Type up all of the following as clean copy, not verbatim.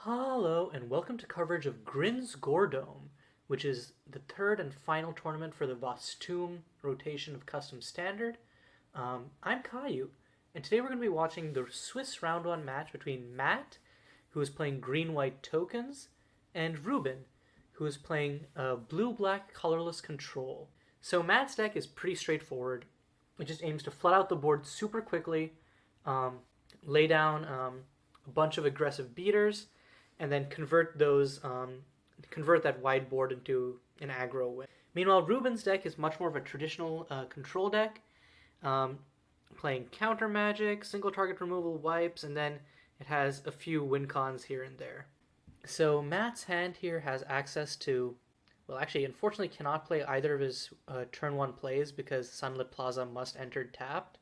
Hello, and welcome to coverage of Grin's Gore, which is the third and final tournament for the Vostum rotation of Custom Standard. I'm Caillou, and today we're going to be watching the Swiss Round 1 match between Matt, who is playing green-white tokens, and Reuben, who is playing blue-black colorless control. So Matt's deck is pretty straightforward. It just aims to flood out the board super quickly, lay down a bunch of aggressive beaters, and then convert that wide board into an aggro win. Meanwhile, Reuben's deck is much more of a traditional control deck, playing counter magic, single target removal, wipes, and then it has a few win cons here and there. So Matt's hand here has access to, well, actually, unfortunately, cannot play either of his turn one plays because Sunlit Plaza must enter tapped,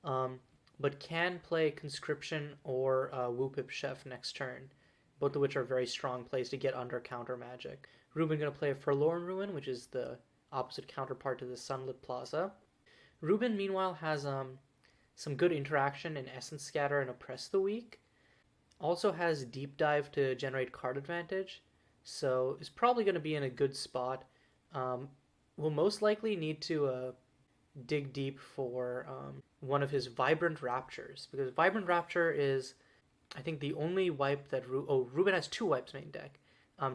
but can play Conscription or Whoopip Chef next turn, both of which are very strong plays to get under counter magic. Reuben going to play a Forlorn Ruin, which is the opposite counterpart to the Sunlit Plaza. Reuben, meanwhile, has some good interaction in Essence Scatter and Oppress the Weak. Also has Deep Dive to generate card advantage, so is probably going to be in a good spot. Will most likely need to dig deep for one of his Vibrant Raptures, because Vibrant Rapture is, I think, the only wipe that Reuben has two wipes main deck.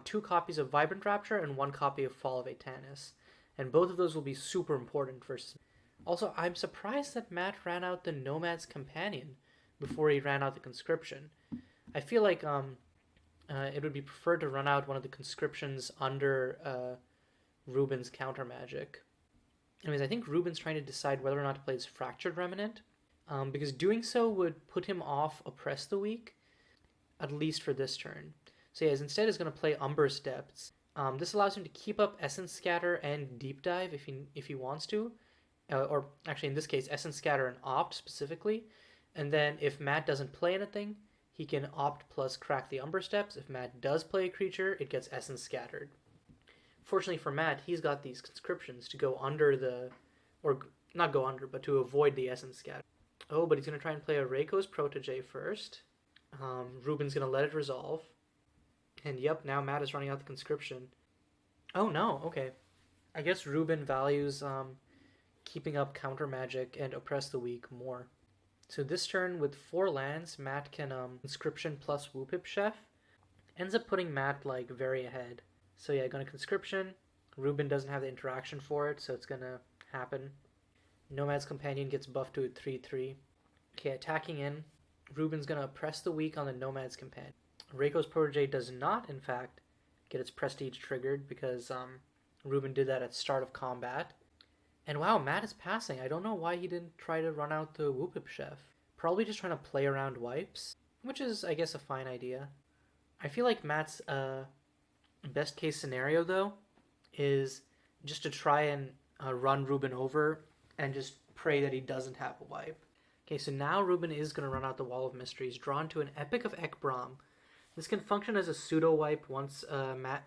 Two copies of Vibrant Rapture and one copy of Fall of Atanis. And both of those will be super important versus. Also, I'm surprised that Matt ran out the Nomad's Companion before he ran out the Conscription. I feel like it would be preferred to run out one of the Conscriptions under Reuben's counter magic. Anyways, I think Reuben's trying to decide whether or not to play his Fractured Remnant, because doing so would put him off Oppress the Weak, at least for this turn. So yeah, instead is going to play Umber's Depths. This allows him to keep up Essence Scatter and Deep Dive if he wants to, or actually in this case Essence Scatter and Opt specifically. And then if Matt doesn't play anything, he can Opt plus crack the Umber Steps. If Matt does play a creature, it gets Essence Scattered. Fortunately for Matt, he's got these Conscriptions to go under or not go under, but to avoid the Essence Scatter. Oh, but he's going to try and play a Reiko's Protege first. Reuben's going to let it resolve. And yep, now Matt is running out the Conscription. Oh no, okay. I guess Reuben values keeping up counter magic and Oppress the Weak more. So this turn with 4 lands, Matt can Conscription plus Whoopip Chef. Ends up putting Matt like very ahead. So yeah, going to Conscription. Reuben doesn't have the interaction for it, so it's going to happen. Nomad's Companion gets buffed to a 3/3. Okay, attacking in. Reuben's going to Oppress the Weak on the Nomad's Companion. Reiko's Protege does not, in fact, get its Prestige triggered because Reuben did that at start of combat. And wow, Matt is passing. I don't know why he didn't try to run out the Whoopip Chef. Probably just trying to play around wipes, which is, I guess, a fine idea. I feel like Matt's best case scenario, though, is just to try and run Reuben over and just pray that he doesn't have a wipe. Okay, so now Reuben is going to run out the Wall of Mysteries, drawn to an Epic of Ekbrom. This can function as a pseudo-wipe once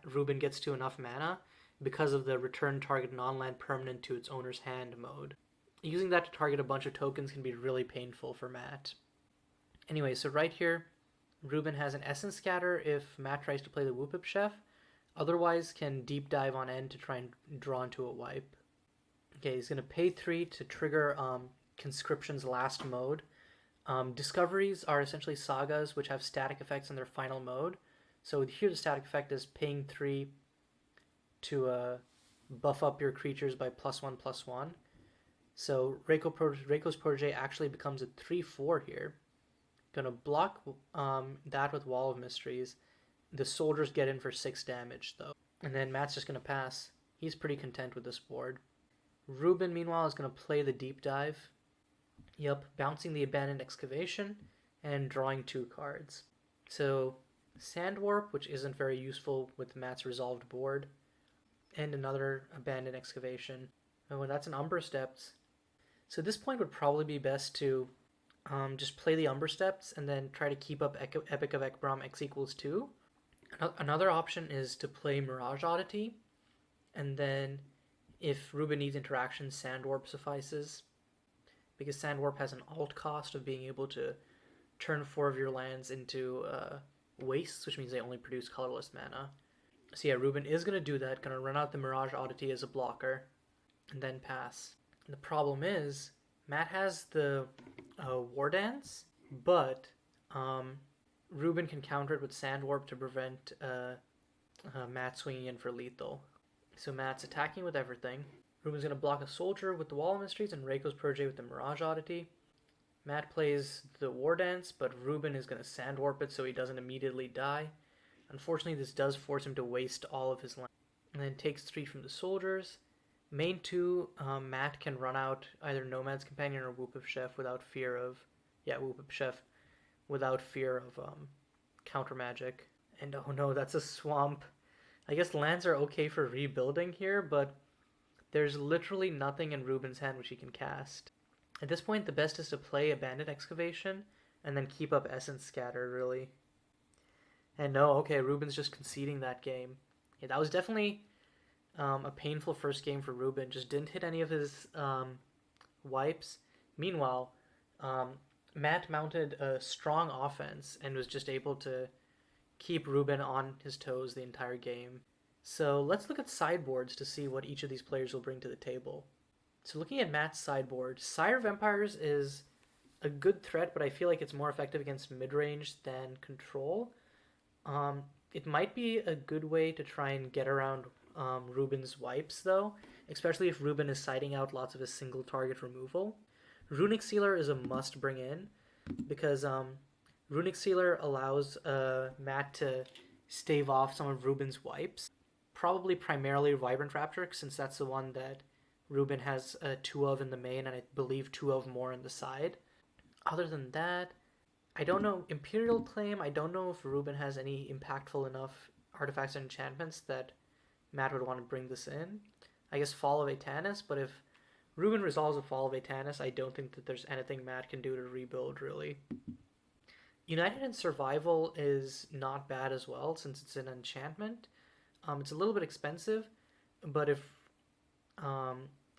Reuben gets to enough mana, because of the return target non-land permanent to its owner's hand mode. Using that to target a bunch of tokens can be really painful for Matt. Anyway, so right here, Reuben has an Essence Scatter if Matt tries to play the Whoopip Chef, otherwise can Deep Dive on end to try and draw into a wipe. Okay, he's going to pay 3 to trigger Conscription's last mode. Discoveries are essentially sagas which have static effects in their final mode. So here the static effect is paying 3 to buff up your creatures by +1/+1. So Reiko's Protege actually becomes a 3/4 here. Gonna block that with Wall of Mysteries. The soldiers get in for 6 damage though. And then Matt's just gonna pass. He's pretty content with this board. Reuben, meanwhile, is gonna play the Deep Dive. Yep, bouncing the Abandoned Excavation and drawing 2 cards. So Sand Warp, which isn't very useful with Matt's resolved board, and another Abandoned Excavation. Oh, and that's an Umber Steps. So at this point would probably be best to just play the Umber Steps and then try to keep up Epic of Ekbrom X equals 2. Another option is to play Mirage Oddity, and then if Reuben needs interaction, Sand Warp suffices, because Sand Warp has an alt cost of being able to turn 4 of your lands into wastes, which means they only produce colorless mana. So yeah, Reuben is going to do that, going to run out the Mirage Oddity as a blocker, and then pass. And the problem is, Matt has the War Dance, but Reuben can counter it with Sand Warp to prevent Matt swinging in for lethal. So Matt's attacking with everything. Reuben's going to block a Soldier with the Wall of Mysteries and Reiko's Protege with the Mirage Oddity. Matt plays the War Dance, but Reuben is going to Sand Warp it so he doesn't immediately die. Unfortunately, this does force him to waste all of his land. And then takes 3 from the Soldiers. Main 2, Matt can run out either Nomad's Companion or Whoop of Chef without fear of... Yeah, Whoop of Chef without fear of counter magic. And oh no, that's a swamp. I guess lands are okay for rebuilding here, but there's literally nothing in Reuben's hand which he can cast. At this point, the best is to play Abandoned Excavation and then keep up Essence Scatter, really. And no, okay, Reuben's just conceding that game. Yeah, that was definitely a painful first game for Reuben. Just didn't hit any of his wipes. Meanwhile, Matt mounted a strong offense and was just able to keep Reuben on his toes the entire game. So let's look at sideboards to see what each of these players will bring to the table. So looking at Matt's sideboard, Sire of Empires is a good threat, but I feel like it's more effective against mid-range than control. It might be a good way to try and get around Reuben's wipes, though, especially if Reuben is siding out lots of his single target removal. Runic Sealer is a must bring in, because Runic Sealer allows Matt to stave off some of Reuben's wipes. Probably primarily Vibrant Rapture, since that's the one that Reuben has 2 of in the main, and I believe 2 of more in the side. Other than that, I don't know. Imperial Claim, I don't know if Reuben has any impactful enough artifacts and enchantments that Matt would want to bring this in. I guess Fall of Atanus, but if Reuben resolves a Fall of Atanus, I don't think that there's anything Matt can do to rebuild, really. United in Survival is not bad as well, since it's an enchantment. It's a little bit expensive, but if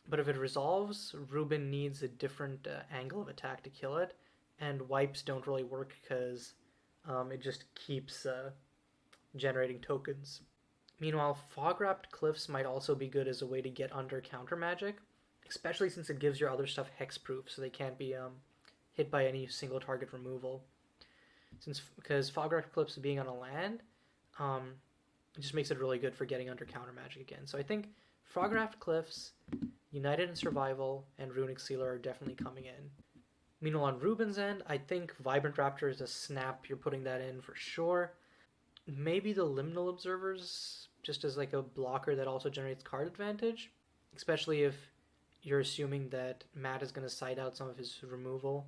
it resolves, Reuben needs a different angle of attack to kill it, and wipes don't really work because it just keeps generating tokens. Meanwhile, Fog-Wrapped Cliffs might also be good as a way to get under counter magic, especially since it gives your other stuff hexproof, so they can't be hit by any single target removal. Because Fog-Wrapped Cliffs being on a land, it just makes it really good for getting under counter magic again. So I think Fog-Wrapped Cliffs, United in Survival, and Runic Sealer are definitely coming in. Meanwhile, on Reuben's end, I think Vibrant Rapture is a snap. You're putting that in for sure. Maybe the Liminal Observers, just as like a blocker that also generates card advantage, especially if you're assuming that Matt is going to side out some of his removal.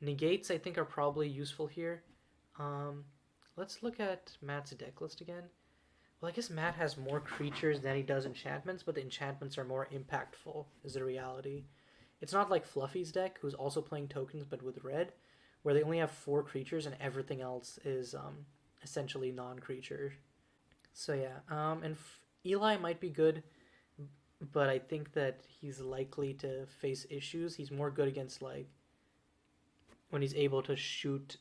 Negates, I think, are probably useful here. Let's look at Matt's deck list again. Well, I guess Matt has more creatures than he does enchantments, but the enchantments are more impactful, is the reality. It's not like Fluffy's deck, who's also playing tokens but with red, where they only have 4 creatures and everything else is essentially non-creature. So yeah, and Eli might be good, but I think that he's likely to face issues. He's more good against, like, when he's able to shoot,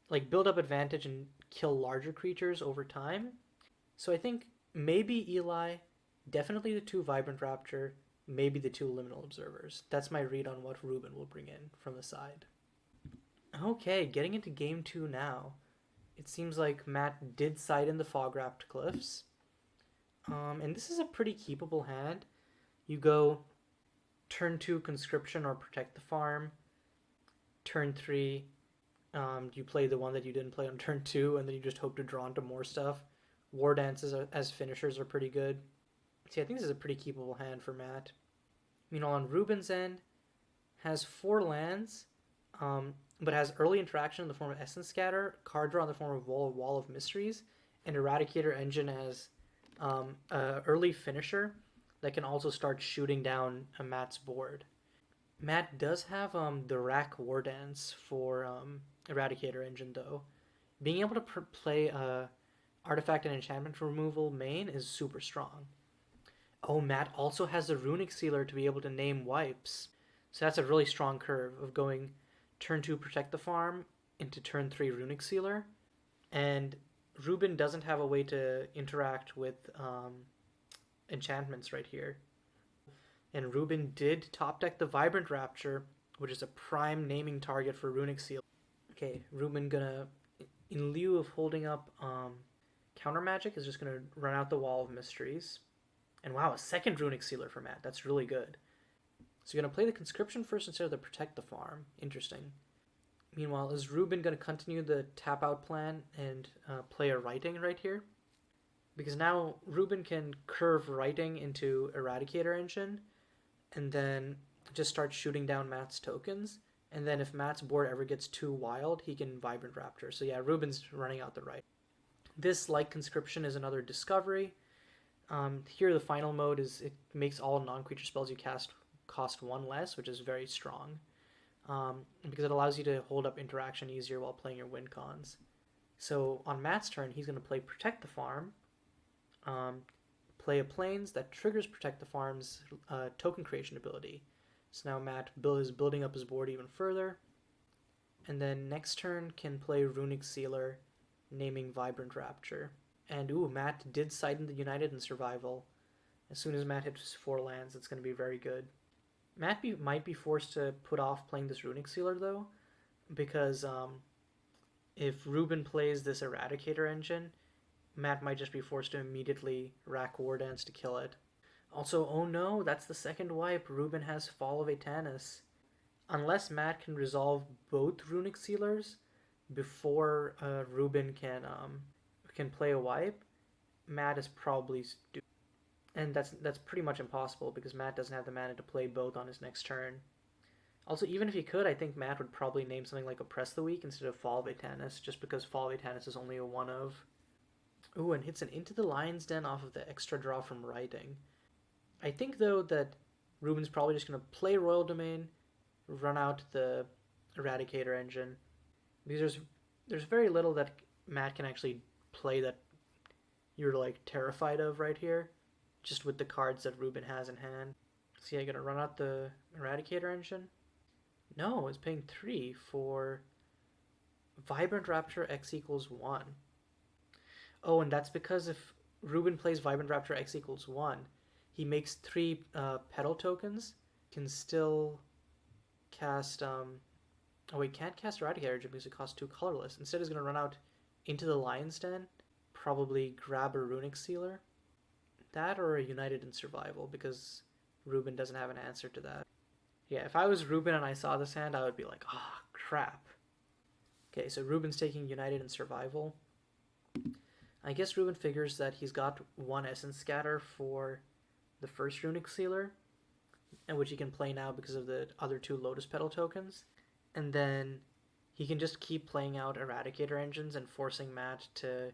like, build up advantage and kill larger creatures over time. So I think maybe Eli, definitely the 2 Vibrant Rapture, maybe the 2 Liminal Observers. That's my read on what Reuben will bring in from the side. Okay, getting into game 2 now. It seems like Matt did side in the Fog-Wrapped Cliffs. And this is a pretty keepable hand. You go turn 2 Conscription or Protect the Farm. Turn 3, you play the one that you didn't play on turn 2, and then you just hope to draw into more stuff. War Dances as finishers are pretty good. See, I think this is a pretty keepable hand for Matt. Meanwhile, on Reuben's end, has 4 lands, but has early interaction in the form of Essence Scatter, card draw in the form of Wall of Mysteries, and Eradicator Engine as an early finisher that can also start shooting down a Matt's board. Matt does have the Rack War Dance for Eradicator Engine, though. Being able to play artifact and enchantment removal main is super strong. Oh, Matt also has the Runic Sealer to be able to name wipes. So that's a really strong curve of going turn 2 Protect the Farm, into turn 3 Runic Sealer, and Reuben doesn't have a way to interact with enchantments right here. And Reuben did top deck the Vibrant Rapture, which is a prime naming target for Runic Seal. Okay, Reuben gonna, in lieu of holding up Counter Magic, is just gonna run out the Wall of Mysteries. And wow, a second Runic Sealer for Matt. That's really good. So you're gonna play the Conscription first instead of the Protect the Farm. Interesting. Meanwhile, is Reuben gonna continue the tap out plan and play a Writing right here? Because now Reuben can curve Writing into Eradicator Engine, and then just start shooting down Matt's tokens. And then if Matt's board ever gets too wild, he can Vibrant Rapture. So yeah, Reuben's running out the right. This, like Conscription, is another Discovery. Here the final mode is it makes all non-creature spells you cast cost 1 less, which is very strong. Because it allows you to hold up interaction easier while playing your win cons. So on Matt's turn, he's going to play Protect the Farm, play a Plains that triggers Protect the Farm's token creation ability. So now Matt is building up his board even further. And then next turn can play Runic Sealer, naming Vibrant Rapture. And ooh, Matt did side in the United and Survival. As soon as Matt hits 4 lands, it's going to be very good. Matt might be forced to put off playing this Runic Sealer though, because if Reuben plays this Eradicator Engine, Matt might just be forced to immediately rack War Dance to kill it. Also, oh no, that's the second wipe. Reuben has Fall of Atanus. Unless Matt can resolve both Runic Sealers before Reuben can play a wipe, Matt is probably doomed. And that's pretty much impossible because Matt doesn't have the mana to play both on his next turn. Also, even if he could, I think Matt would probably name something like Oppress the Weak instead of Fall of Atanus, just because Fall of Atanus is only a 1-of. Ooh, and hits an Into the Lion's Den off of the extra draw from Writing. I think, though, that Reuben's probably just going to play Royal Domain, run out the Eradicator Engine, because there's very little that Matt can actually play that you're, like, terrified of right here, just with the cards that Reuben has in hand. So yeah, you're going to run out the Eradicator Engine? No, it's paying 3 for Vibrant Rapture X equals 1. Oh, and that's because if Reuben plays Vibrant Rapture X equals 1, he makes 3 Petal tokens, can still cast... oh, he can't cast Eradicator Engine because it costs 2 colorless. Instead, he's going to run out into the Lion's Den, probably grab a Runic Sealer. That or a United in Survival, because Reuben doesn't have an answer to that. Yeah, if I was Reuben and I saw this hand, I would be like, ah, crap. Okay, so Reuben's taking United in Survival. I guess Reuben figures that he's got 1 Essence Scatter for the first Runic Sealer, and which he can play now because of the other 2 Lotus Petal tokens. And then he can just keep playing out Eradicator Engines and forcing Matt to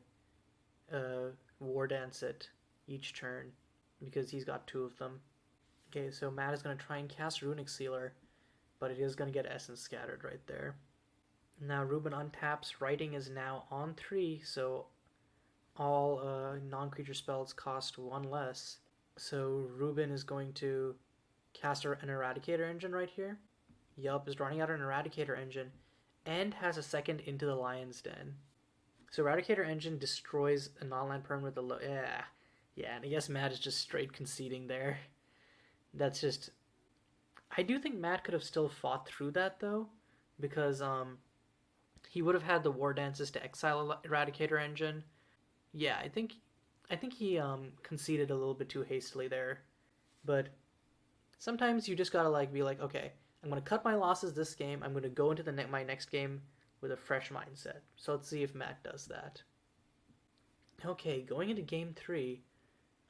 War Dance it each turn, because he's got 2 of them. Okay, so Matt is going to try and cast Runic Sealer, but it is going to get Essence Scattered right there. Now Reuben untaps. Writing is now on 3, so all non-creature spells cost 1 less. So Reuben is going to cast an Eradicator Engine right here. Yup, is running out an Eradicator Engine, and has a second Into the Lion's Den. So Eradicator Engine destroys a non-land permanent with a yeah, and I guess Matt is just straight conceding there. That's just... I do think Matt could have still fought through that, though, because he would have had the War Dances to exile Eradicator Engine. Yeah, I think he conceded a little bit too hastily there. But sometimes you just gotta be like, okay, I'm gonna cut my losses this game. I'm gonna go into my next game with a fresh mindset. So let's see if Matt does that. Okay, going into game 3,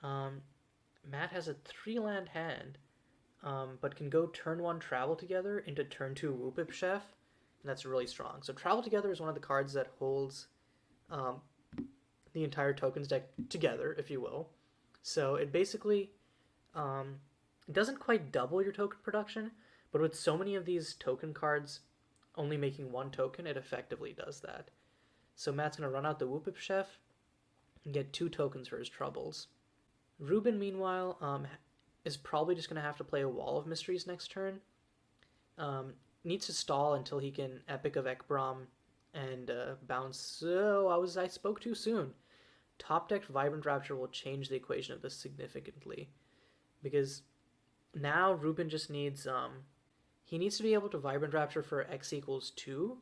Matt has a 3-land hand, but can go turn 1 Travel Together into turn 2 Whoopip Chef, and that's really strong. So Travel Together is one of the cards that holds the entire tokens deck together, if you will. So it basically it doesn't quite double your token production, but with so many of these token cards only making 1 token, it effectively does that. So Matt's going to run out the Whoopip Chef and get 2 tokens for his troubles. Reuben, meanwhile, is probably just going to have to play a Wall of Mysteries next turn. Needs to stall until he can Epic of Ekbrom and bounce. I spoke too soon. Top decked Vibrant Rapture will change the equation of this significantly because now Reuben just needs he needs to be able to Vibrant Rapture for x equals 2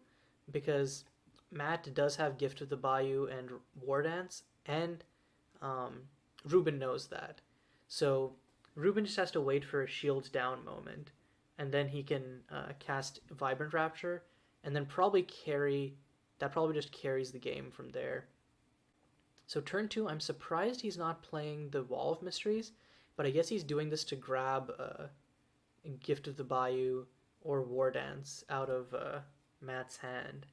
because Matt does have Gift of the Bayou and War Dance, and um, Reuben knows that. So Reuben just has to wait for a shields down moment, and then he can cast Vibrant Rapture, and then probably carry. That probably just carries the game from there. So turn 2, I'm surprised he's not playing the Wall of Mysteries, but I guess he's doing this to grab Gift of the Bayou or War Dance out of Matt's hand.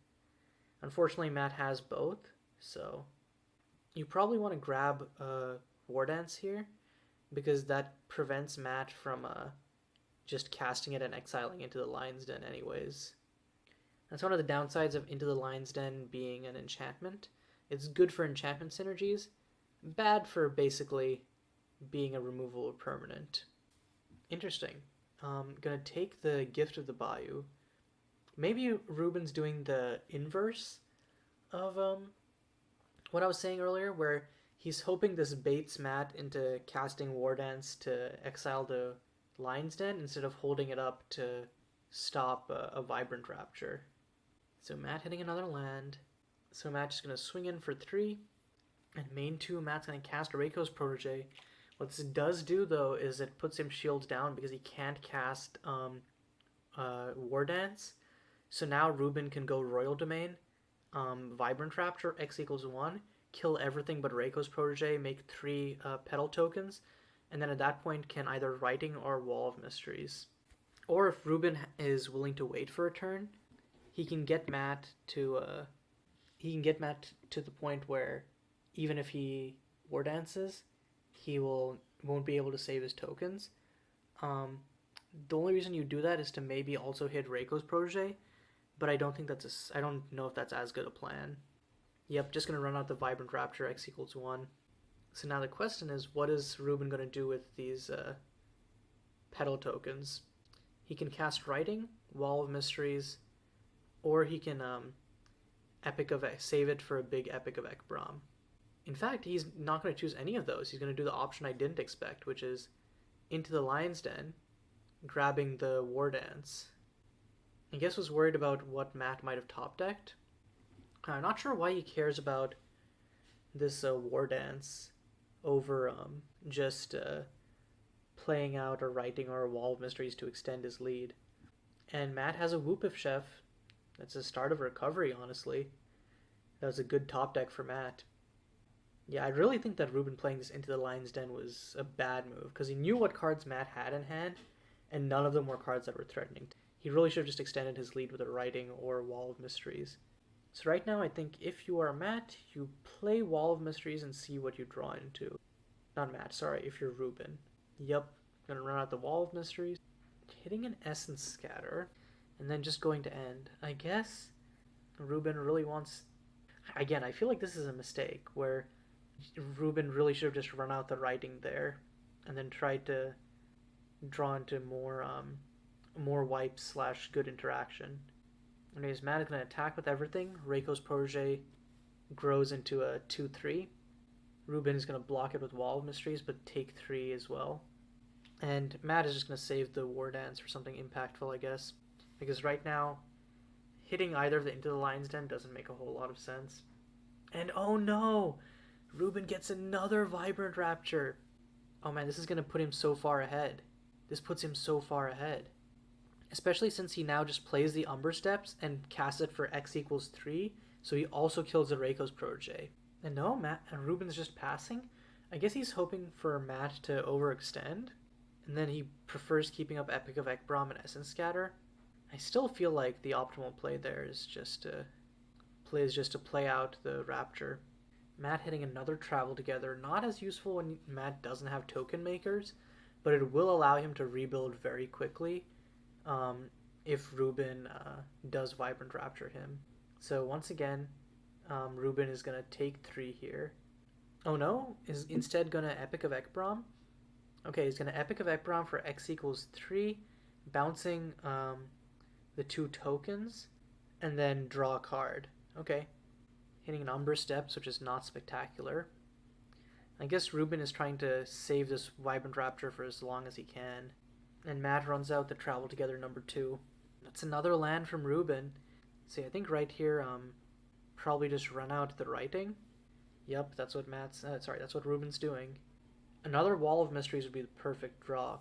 Unfortunately, Matt has both, so you probably want to grab War Dance here because that prevents Matt from just casting it and exiling Into the Lion's Den anyways. That's one of the downsides of Into the Lion's Den being an enchantment. It's good for enchantment synergies, bad for basically being a removal of permanent. Interesting. Gonna take the Gift of the Bayou. Maybe Reuben's doing the inverse of what I was saying earlier, where he's hoping this baits Matt into casting War Dance to exile the Lion's Den instead of holding it up to stop a Vibrant Rapture. So Matt hitting another land. So Matt's just going to swing in for 3. And main 2, Matt's going to cast Reiko's Protege. What this does do, though, is it puts him shields down because he can't cast War Dance. So now Reuben can go Royal Domain, Vibrant Rapture, x equals 1, kill everything but Reiko's Protege, make 3 Petal tokens, and then at that point can either Writing or Wall of Mysteries. Or if Reuben is willing to wait for a turn, he can get Matt to the point where even if he War Dances, he won't be able to save his tokens. The only reason you do that is to maybe also hit Reiko's Protege, but I don't know if that's as good a plan. Yep, just gonna run out the Vibrant Rapture x equals 1. So now the question is, what is Reuben gonna do with these Petal tokens? He can cast Writing, Wall of Mysteries, or he can save it for a big Epic of Ekbrom. In fact, he's not going to choose any of those. He's going to do the option I didn't expect, which is Into the Lion's Den, grabbing the War Dance. I guess was worried about what Matt might have top decked. I'm not sure why he cares about this War Dance over just playing out a Writing or a Wall of Mysteries to extend his lead. And Matt has a Whoopif Chef. That's the start of recovery, honestly. That was a good top deck for Matt. Yeah, I really think that Reuben playing this Into the Lion's Den was a bad move, because he knew what cards Matt had in hand, and none of them were cards that were threatening. He really should have just extended his lead with a Writing or Wall of Mysteries. So right now, I think if you are Matt, you play Wall of Mysteries and see what you draw into. Not Matt, sorry, if you're Reuben. Yep, gonna run out the Wall of Mysteries, hitting an Essence Scatter, and then just going to end. I guess Reuben really wants... Again, I feel like this is a mistake, where Reuben really should have just run out the Writing there, and then tried to draw into more wipes / good interaction. Anyways, Matt is going to attack with everything. Reiko's Protege grows into a 2-3. Reuben is going to block it with Wall of Mysteries, but take 3 as well. And Matt is just going to save the War Dance for something impactful, I guess. Because right now, hitting either of the Into the Lion's Den doesn't make a whole lot of sense. And oh no! Reuben gets another Vibrant Rapture! Oh man, this is going to put him so far ahead. This puts him so far ahead. Especially since he now just plays the Umber Steps and casts it for x equals 3, so he also kills the Reiko's Protege. And no, Reuben's just passing? I guess he's hoping for Matt to overextend, and then he prefers keeping up Epic of Ekbrom and Essence Scatter. I still feel like the optimal play there is just to play out the Rapture. Matt hitting another Travel Together, not as useful when Matt doesn't have token makers, but it will allow him to rebuild very quickly if Reuben does Vibrant Rapture him. So once again, Reuben is going to take 3 here. Oh no, is instead going to Epic of Ekbrom. Okay, he's going to Epic of Ekbrom for x equals 3, bouncing the 2 tokens, and then draw a card. Okay. Hitting an Umber Steps, which is not spectacular. I guess Reuben is trying to save this Vibrant Raptor for as long as he can. And Matt runs out the Travel Together number 2. That's another land from Reuben. See, I think right here, probably just run out the writing. Yep, that's what that's what Reuben's doing. Another Wall of Mysteries would be the perfect draw.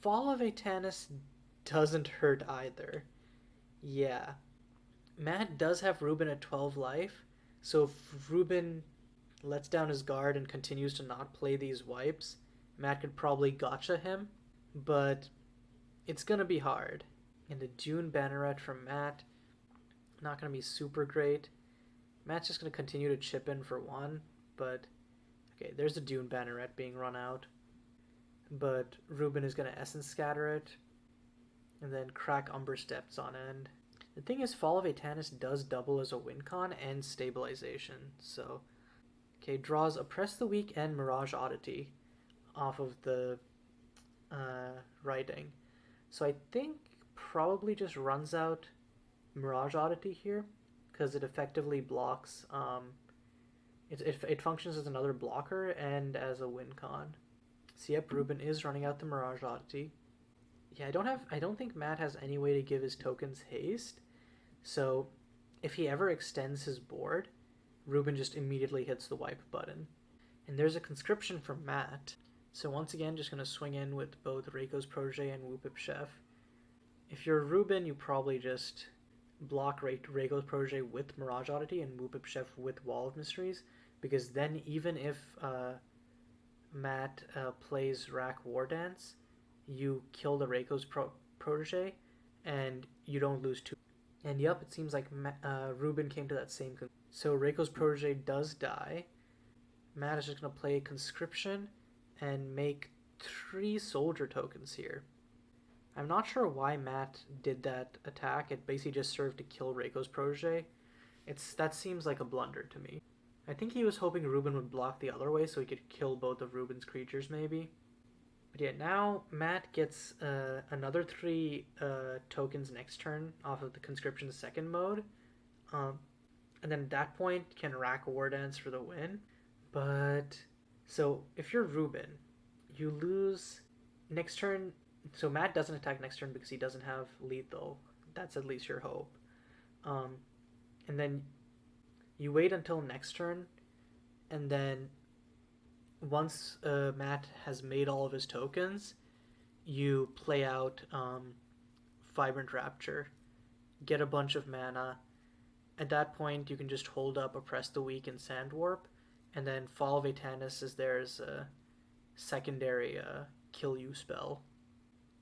Fall of Atanus doesn't hurt either. Yeah. Matt does have Reuben at 12 life, so if Reuben lets down his guard and continues to not play these wipes, Matt could probably gotcha him, but it's gonna be hard. And the Dune Banneret from Matt, not gonna be super great. Matt's just gonna continue to chip in for 1, but okay, there's the Dune Banneret being run out. But Reuben is gonna Essence Scatter it, and then crack Umber Steps on end. The thing is, Fall of Atanus does double as a win con and stabilization, so okay, draws Oppress the Weak and Mirage Oddity off of the writing. So I think probably just runs out Mirage Oddity here, because it effectively blocks, it functions as another blocker and as a win con. So yep, Reuben is running out the Mirage Oddity. Yeah, I don't think Matt has any way to give his tokens haste, so if he ever extends his board, Reuben just immediately hits the wipe button. And there's a conscription from Matt, so once again just going to swing in with both Reiko's Protege and Whoopip Chef. If you're Reuben, you probably just block Reiko's Protege with Mirage Oddity and Whoopip Chef with Wall of Mysteries, because then even if Matt plays Rack War Dance, you kill the Reiko's Protege and you don't lose 2. And yep, it seems like Reuben came to that same conclusion. So Reiko's Protege does die. Matt is just going to play Conscription and make 3 soldier tokens here. I'm not sure why Matt did that attack. It basically just served to kill Reiko's Protege. That seems like a blunder to me. I think he was hoping Reuben would block the other way so he could kill both of Reuben's creatures maybe. But yeah, now Matt gets another 3 tokens next turn off of the Conscription second mode. And then at that point can rack War Dance for the win. But, so if you're Reuben, you lose next turn. So Matt doesn't attack next turn because he doesn't have lethal. That's at least your hope. And then you wait until next turn, and then once Matt has made all of his tokens, you play out Vibrant Rapture, get a bunch of mana. At that point, you can just hold up Oppress the Weak and Sand Warp, and then Fall of Atanus is there as a secondary kill you spell.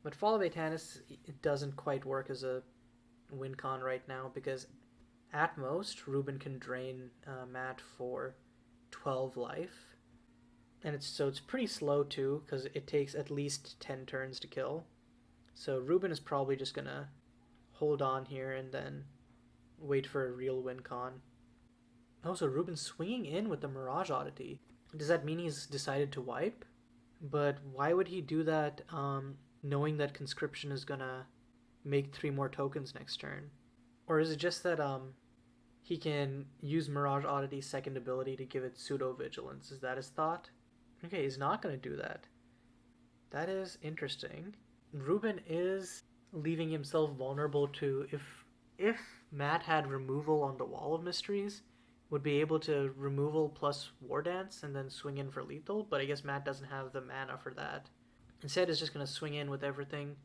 But Fall of Atanus, it doesn't quite work as a win con right now, because at most, Reuben can drain Matt for 12 life. And it's pretty slow too, because it takes at least 10 turns to kill. So Reuben is probably just going to hold on here and then wait for a real win con. Oh, so Reuben's swinging in with the Mirage Oddity. Does that mean he's decided to wipe? But why would he do that knowing that Conscription is going to make 3 more tokens next turn? Or is it just that he can use Mirage Oddity's second ability to give it Pseudo-Vigilance? Is that his thought? Okay, he's not going to do that. That is interesting. Reuben is leaving himself vulnerable to, if Matt had removal on the Wall of Mysteries, would be able to removal plus War Dance and then swing in for lethal, but I guess Matt doesn't have the mana for that. Instead, is just going to swing in with everything,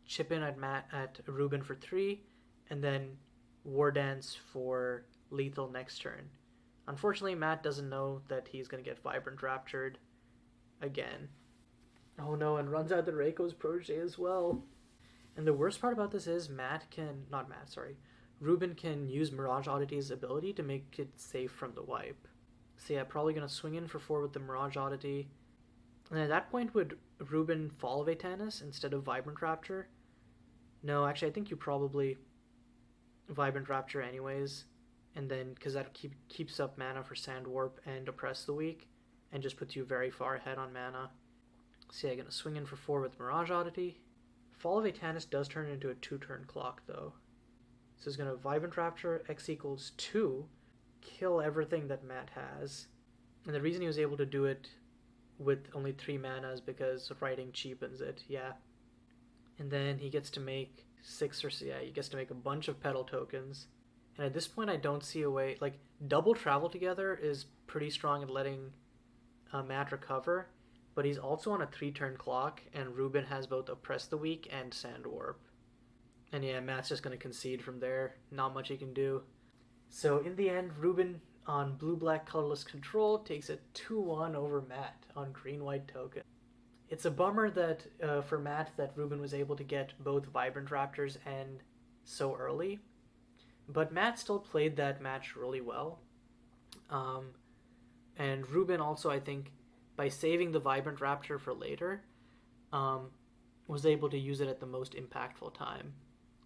chip in at Reuben for 3, and then War Dance for lethal next turn. Unfortunately, Matt doesn't know that he's going to get Vibrant Raptured again. Oh no, and runs out the Reiko's Protege as well. And the worst part about this is Reuben can use Mirage Oddity's ability to make it safe from the wipe. So yeah, probably going to swing in for 4 with the Mirage Oddity. And at that point, would Reuben Fall of Atanus instead of Vibrant Rapture? No, actually, I think you probably Vibrant Rapture anyways, and then because that keeps up mana for Sand Warp and Oppress the Weak, and just puts you very far ahead on mana. So yeah, I'm going to swing in for 4 with Mirage Oddity. Fall of Atanus does turn into a 2-turn clock, though. So he's going to Vibrant Rapture, X equals 2, kill everything that Matt has. And the reason he was able to do it with only 3 mana is because writing cheapens it, yeah. And then he gets to make 6 or so, yeah, he gets to make a bunch of Petal tokens. And at this point, I don't see a way, like, double travel together is pretty strong at letting Matt recover, but he's also on a 3-turn clock, and Reuben has both Oppress the Weak and Sand Warp. And yeah, Matt's just going to concede from there. Not much he can do. So in the end, Reuben on blue-black colorless control takes a 2-1 over Matt on green-white token. It's a bummer that for Matt that Reuben was able to get both Vibrant Raptors and so early, but Matt still played that match really well. And Reuben also, I think, by saving the Vibrant Raptor for later, was able to use it at the most impactful time.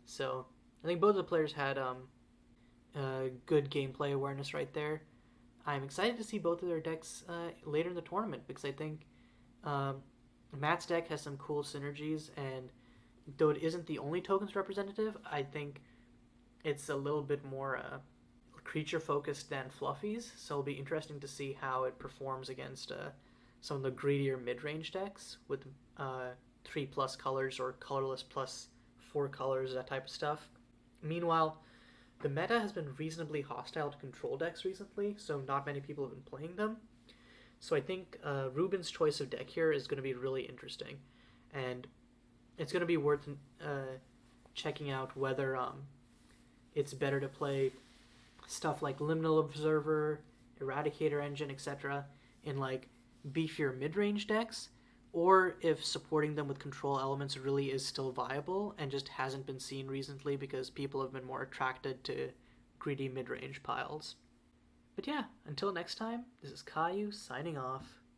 So I think both of the players had good gameplay awareness right there. I'm excited to see both of their decks later in the tournament because I think Matt's deck has some cool synergies, and though it isn't the only tokens representative, I think it's a little bit more creature focused than Fluffy's, so it'll be interesting to see how it performs against some of the greedier mid-range decks with 3+ colors or colorless plus 4 colors, that type of stuff. Meanwhile, the meta has been reasonably hostile to control decks recently, so not many people have been playing them. So I think Reuben's choice of deck here is going to be really interesting, and it's going to be worth checking out whether it's better to play stuff like Liminal Observer, Eradicator Engine, etc. in like beefier mid-range decks, or if supporting them with control elements really is still viable and just hasn't been seen recently because people have been more attracted to greedy mid-range piles. But yeah, until next time, this is Caillou signing off.